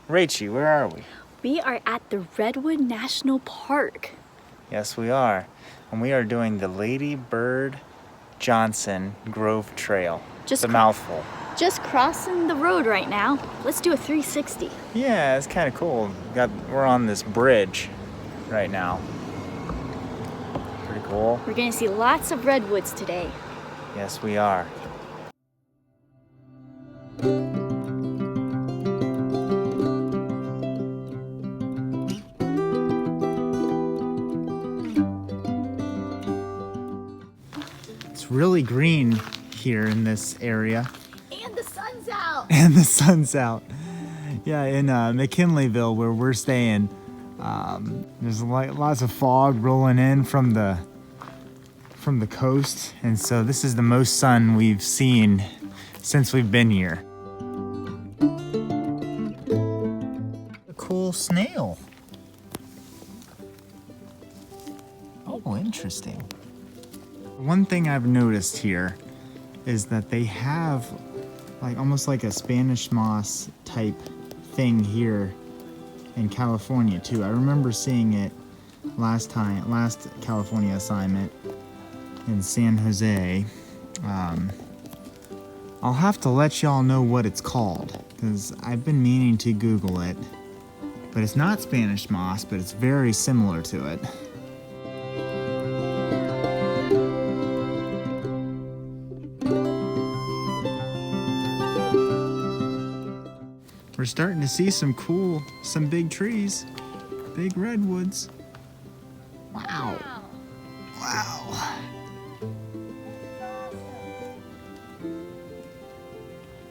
Rachie, where are we? We are at the Redwood National Park. Yes, we are. And we are doing the Lady Bird Johnson Grove Trail. It's a mouthful. Just crossing the road right now. Let's do a 360. Yeah, it's kind of cool. We're on this bridge right now. Pretty cool. We're gonna see lots of redwoods today. Yes, we are. It's really green here in this area. And the sun's out. And the sun's out. Yeah, in McKinleyville, where we're staying, there's lots of fog rolling in from the coast, and so this is the most sun we've seen since we've been here. A cool snail. Oh, interesting. One thing I've noticed here is that they have almost like a Spanish moss type thing here in California too. I remember seeing it last California assignment in San Jose. I'll have to let y'all know what it's called because I've been meaning to Google it, but it's not Spanish moss, but it's very similar to it. We're starting to see some big trees, big redwoods. Wow. Wow.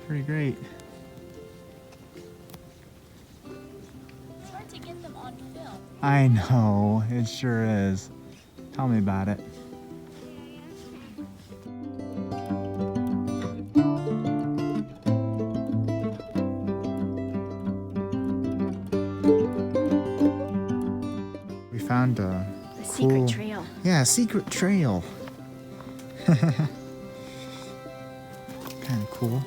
Pretty great. It's hard to get them on film. I know, it sure is. Tell me about it. We found a secret trail. Yeah, a secret trail. Kind of cool.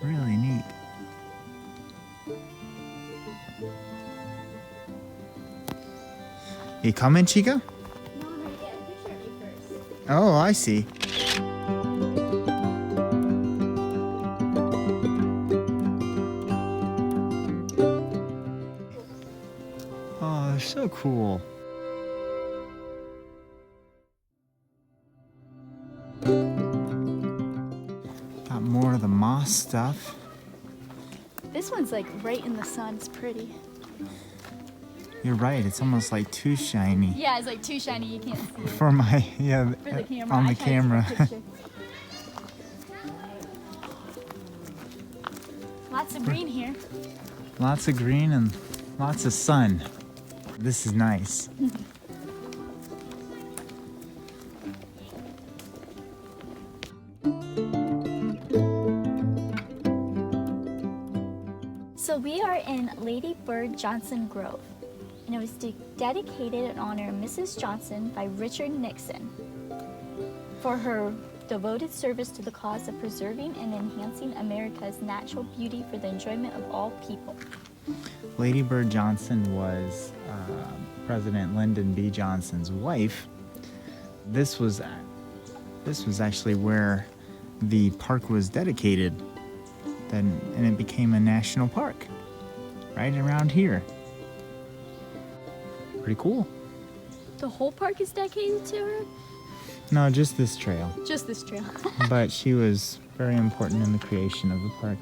Really neat. You coming, Chica? No, I'm gonna get a picture of you first. Oh, I see. Oh, they're so cool. Got more of the moss stuff. This one's like right in the sun. It's pretty. You're right, it's almost like too shiny. Yeah, it's like too shiny you can't see it. For my, For the camera. on the camera. Lots of green here. Lots of green and lots of sun. This is nice. So we are in Lady Bird Johnson Grove, and it was dedicated in honor of Mrs. Johnson by Richard Nixon for her devoted service to the cause of preserving and enhancing America's natural beauty for the enjoyment of all people. Lady Bird Johnson was President Lyndon B. Johnson's wife. This was actually where the park was dedicated, and it became a national park right around here. Pretty cool. The whole park is dedicated to her? No, just this trail. Just this trail. But she was very important in the creation of the park.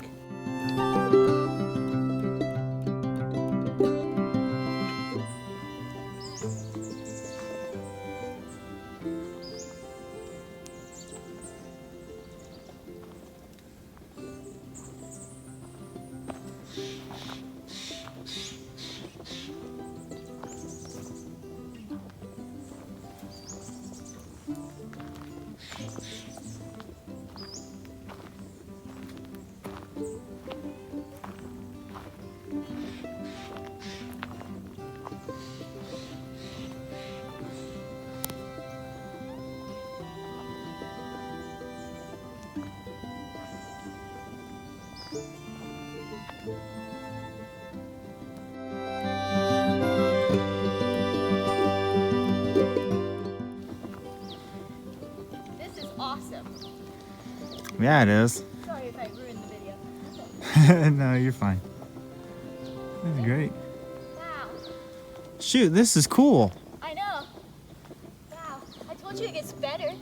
This is awesome. Yeah, it is. Sorry if I ruined the video. No, you're fine. This is great. Wow. Shoot, this is cool. I know. Wow. I told you it gets better.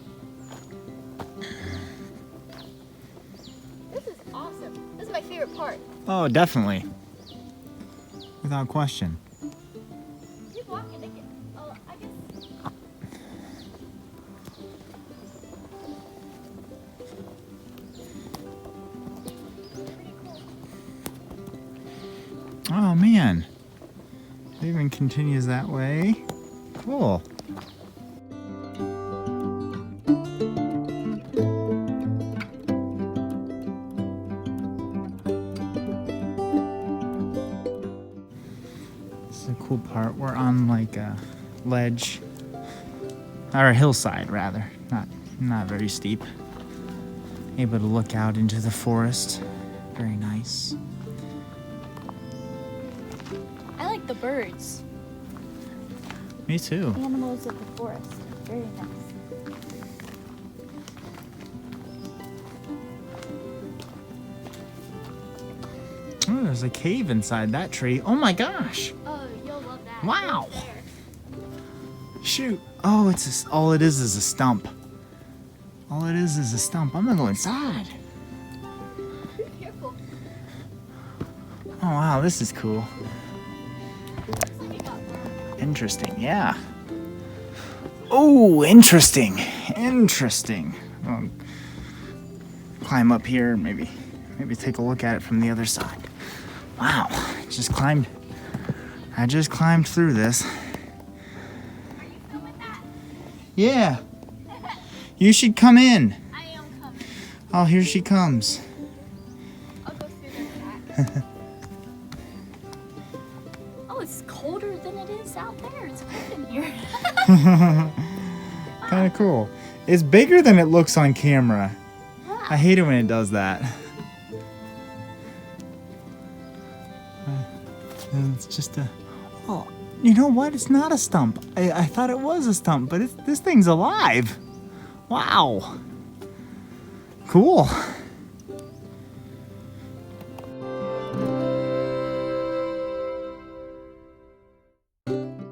This is awesome. This is my favorite part. Oh, definitely. Without question. Keep walking. Oh, I guess. Pretty cool. Oh, man. It even continues that way. Cool. This is a cool part. We're on like a ledge, or a hillside rather, not very steep. Able to look out into the forest. Very nice. I like the birds. Me too. Animals of the forest. Very nice. Oh, there's a cave inside that tree. Oh my gosh. Oh, you'll love that. Wow. Right there. Shoot. Oh, all it is a stump. All it is a stump. I'm gonna go inside. Be careful. Oh wow, this is cool. Looks like it got burned. Interesting, yeah. Oh, interesting. Interesting. I'll climb up here, maybe take a look at it from the other side. Wow, I just climbed through this. Are you filming that? Yeah. You should come in. I am coming. Oh, here she comes. I'll go through the back. Oh, it's colder than it is out there. It's cold in here. Kind of cool. It's bigger than it looks on camera. I hate it when it does that. And it's just a... Oh, you know what? It's not a stump. I thought it was a stump, but this thing's alive. Wow. Cool.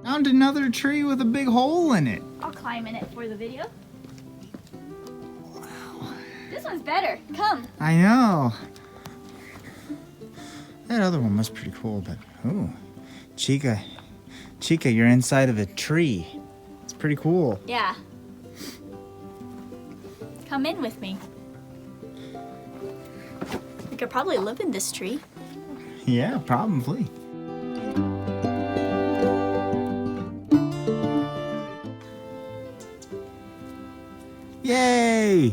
Found another tree with a big hole in it. I'll climb in it for the video. Wow. This one's better. Come. I know. That other one was pretty cool, but ooh, Chica, you're inside of a tree. It's pretty cool. Yeah. Come in with me. We could probably live in this tree. Yeah, probably. Yay!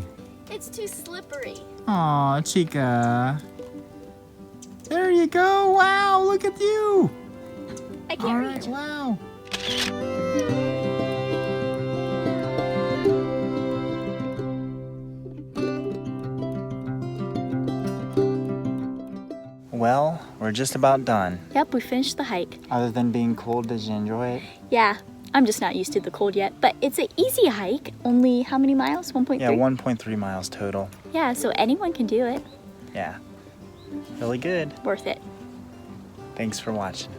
It's too slippery. Aw, Chica. There you go. Wow, look at you. I All can't right, reach. wow. Well, we're just about done. Yep, we finished the hike. Other than being cold, did you enjoy it? Yeah, I'm just not used to the cold yet, but it's an easy hike. Only how many miles? 1.3? Yeah, 1.3 miles total. Yeah, so anyone can do it. Yeah, really good. Worth it. Thanks for watching.